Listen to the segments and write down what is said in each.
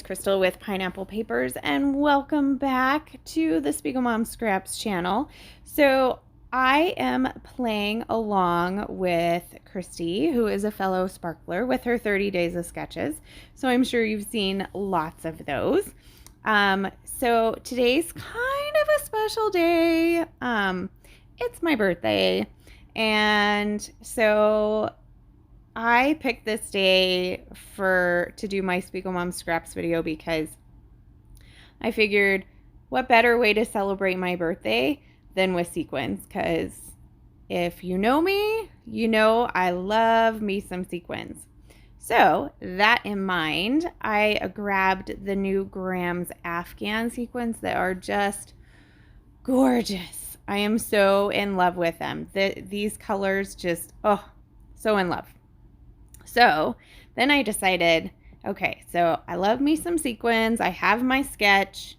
Crystal with Pineapple Papers, and welcome back to the Spiegelmom Scraps channel. So I am playing along with Christy, who is a fellow sparkler, with her 30 Days of Sketches. So I'm sure you've seen lots of those. So today's kind of a special day. It's my birthday, and so I picked this day to do my Spiegelmom Scraps video because I figured what better way to celebrate my birthday than with sequins, because if you know me, you know I love me some sequins. So that in mind, I grabbed the new Grams Afghan sequins that are just gorgeous. I am so in love with them. These colors just, so in love. So then I decided, okay, so I love me some sequins. I have my sketch.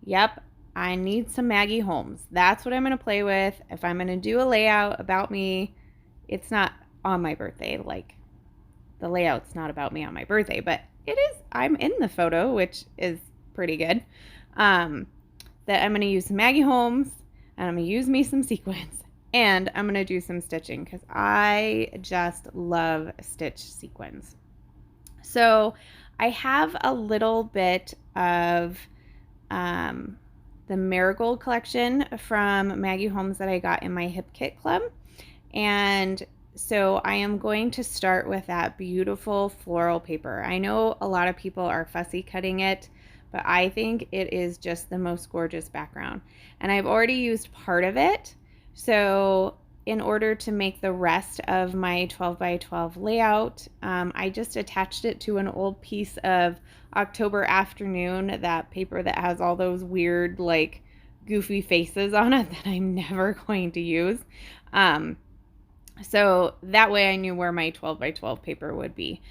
Yep, I need some Maggie Holmes. That's what I'm going to play with. If I'm going to do a layout about me, it's not on my birthday. Like, the layout's not about me on my birthday, but it is. I'm in the photo, which is pretty good. That I'm going to use some Maggie Holmes, and I'm going to use me some sequins. And I'm going to do some stitching because I just love stitch sequins. So I have a little bit of the Marigold collection from Maggie Holmes that I got in my Hip Kit Club. And so I am going to start with that beautiful floral paper. I know a lot of people are fussy cutting it, but I think it is just the most gorgeous background. And I've already used part of it. So in order to make the rest of my 12 by 12 layout, I just attached it to an old piece of October Afternoon, that paper that has all those weird, like, goofy faces on it that I'm never going to use. So that way I knew where my 12 by 12 paper would be.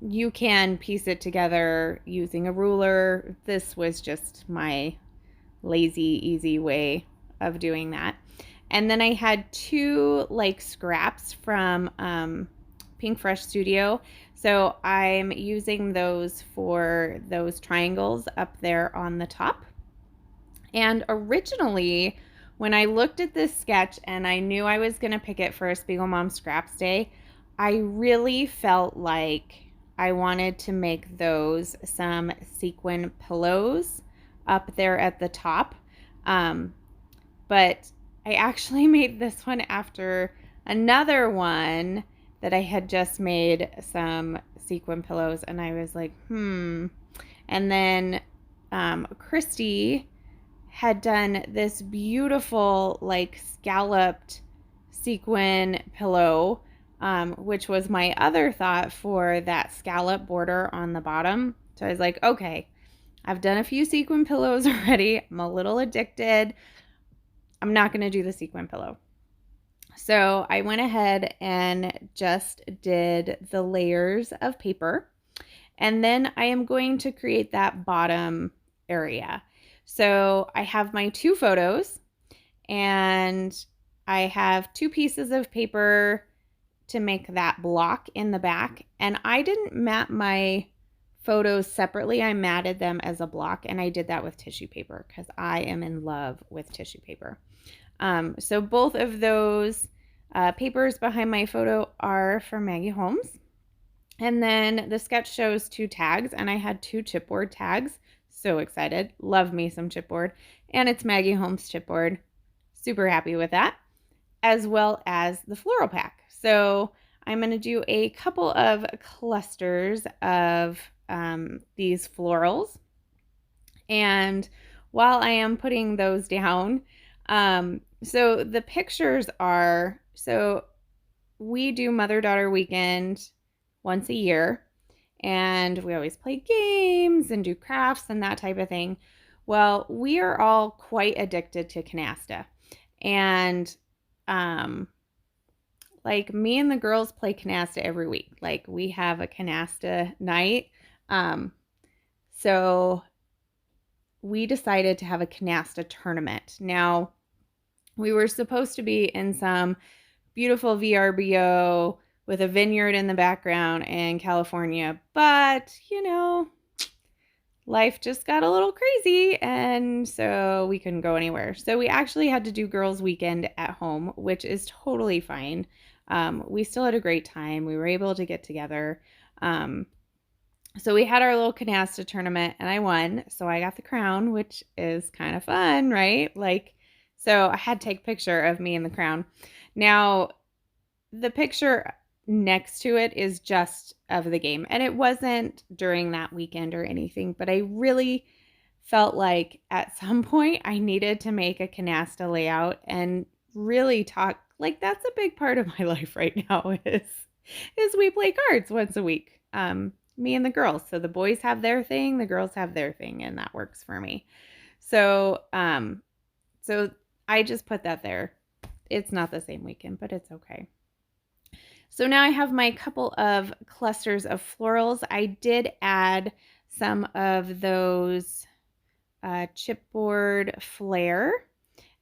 You can piece it together using a ruler. This was just my lazy, easy way of doing that. And then I had two like scraps from Pink Fresh Studio. So I'm using those for those triangles up there on the top. And originally, when I looked at this sketch and I knew I was going to pick it for a Spiegelmom Scraps Day, I really felt like I wanted to make those some sequin pillows up there at the top. But I actually made this one after another one that I had just made some sequin pillows, and I was like, And then Christy had done this beautiful, like, scalloped sequin pillow, which was my other thought for that scallop border on the bottom. So I was like, okay, I've done a few sequin pillows already. I'm a little addicted. I'm not going to do the sequin pillow. So I went ahead and just did the layers of paper. And then I am going to create that bottom area. So I have my two photos, and I have two pieces of paper to make that block in the back. And I didn't mat my photos separately. I matted them as a block, and I did that with tissue paper because I am in love with tissue paper. So both of those papers behind my photo are from Maggie Holmes. And then the sketch shows two tags, and I had two chipboard tags. So excited. Love me some chipboard. And it's Maggie Holmes chipboard. Super happy with that. As well as the floral pack. So I'm going to do a couple of clusters of these florals. And while I am putting those down, so the pictures are, so we do Mother-Daughter Weekend once a year, and we always play games and do crafts and that type of thing. Well, we are all quite addicted to canasta, and like, me and the girls play canasta every week. Like, we have a canasta night. So we decided to have a canasta tournament. Now, we were supposed to be in some beautiful VRBO with a vineyard in the background in California, but, life just got a little crazy, and so we couldn't go anywhere. So we actually had to do girls' weekend at home, which is totally fine. We still had a great time. We were able to get together. So we had our little canasta tournament, and I won. So I got the crown, which is kind of fun, right? Like, so I had to take a picture of me in the crown. Now, the picture next to it is just of the game, and it wasn't during that weekend or anything, but I really felt like at some point I needed to make a canasta layout and really talk, like, that's a big part of my life right now is we play cards once a week, me and the girls. So the boys have their thing, the girls have their thing, and that works for me. So so I just put that there. It's not the same weekend, but it's okay. So now I have my couple of clusters of florals. I did add some of those chipboard flair,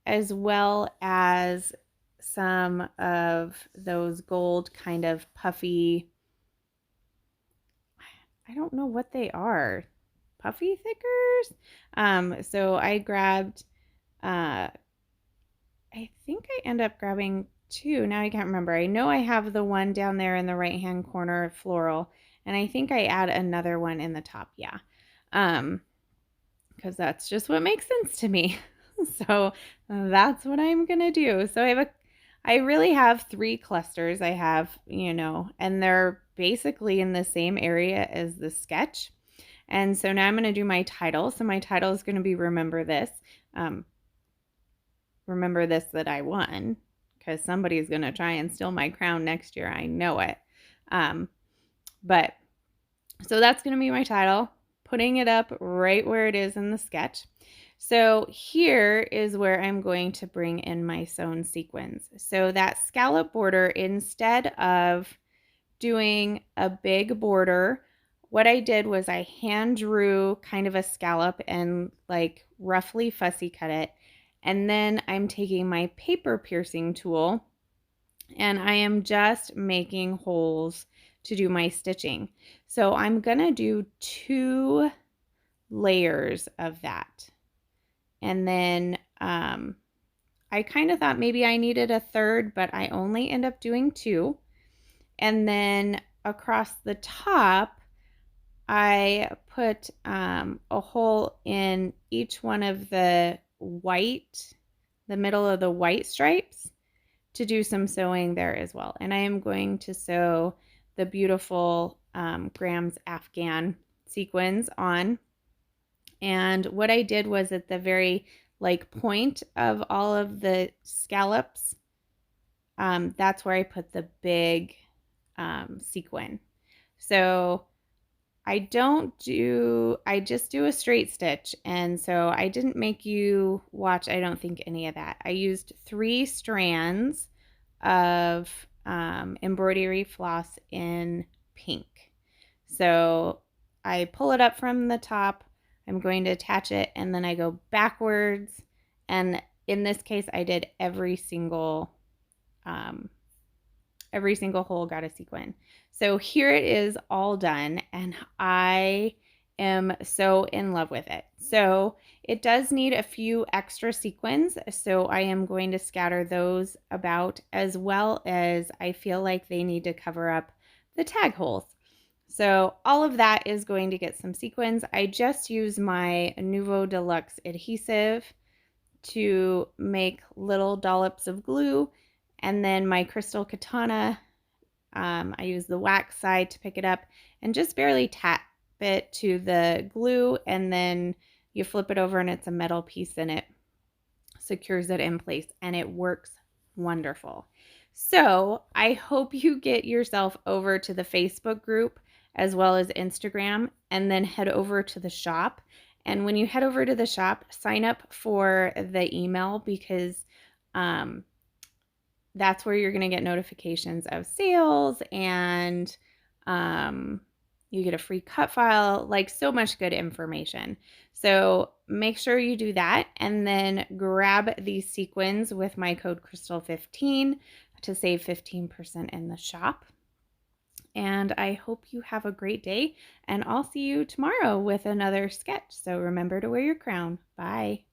as well as some of those gold kind of puffy, I don't know what they are, puffy thickers. So I grabbed, I think I end up grabbing two. Now I can't remember. I know I have the one down there in the right hand corner floral, and I think I add another one in the top. Yeah. Because that's just what makes sense to me. So that's what I'm gonna do. So I really have 3 clusters. I have, and they're basically in the same area as the sketch. And so now I'm gonna do my title. So my title is gonna be Remember This. Remember this that I won, because somebody's gonna try and steal my crown next year. I know it. But so that's gonna be my title, putting it up right where it is in the sketch. So here is where I'm going to bring in my sewn sequins. So that scallop border, instead of doing a big border, what I did was I hand drew kind of a scallop and like roughly fussy cut it. And then I'm taking my paper piercing tool and I am just making holes to do my stitching. So I'm gonna do 2 layers of that. And then I kind of thought maybe I needed a third, but I only end up doing 2. And then across the top, I put a hole in each one of the middle of the white stripes to do some sewing there as well. And I am going to sew the beautiful Graham's Afghan sequins on. And what I did was at the very point of all of the scallops, that's where I put the big sequin. So I just do a straight stitch. And so I didn't make you watch, I don't think, any of that. I used 3 strands of embroidery floss in pink. So I pull it up from the top. I'm going to attach it, and then I go backwards. And in this case, I did every single hole got a sequin. So here it is all done, and I am so in love with it. So it does need a few extra sequins, so I am going to scatter those about, as well as I feel like they need to cover up the tag holes. So all of that is going to get some sequins. I just use my Nuvo Deluxe adhesive to make little dollops of glue, and then my Crystal Katana, I use the wax side to pick it up and just barely tap it to the glue, and then you flip it over and it's a metal piece and it secures it in place, and it works wonderful. So I hope you get yourself over to the Facebook group as well as Instagram, and then head over to the shop. And when you head over to the shop, sign up for the email, because that's where you're going to get notifications of sales, and you get a free cut file, like so much good information. So make sure you do that, and then grab these sequins with my code Crystal15 to save 15% in the shop. And I hope you have a great day, and I'll see you tomorrow with another sketch. So remember to wear your crown. Bye.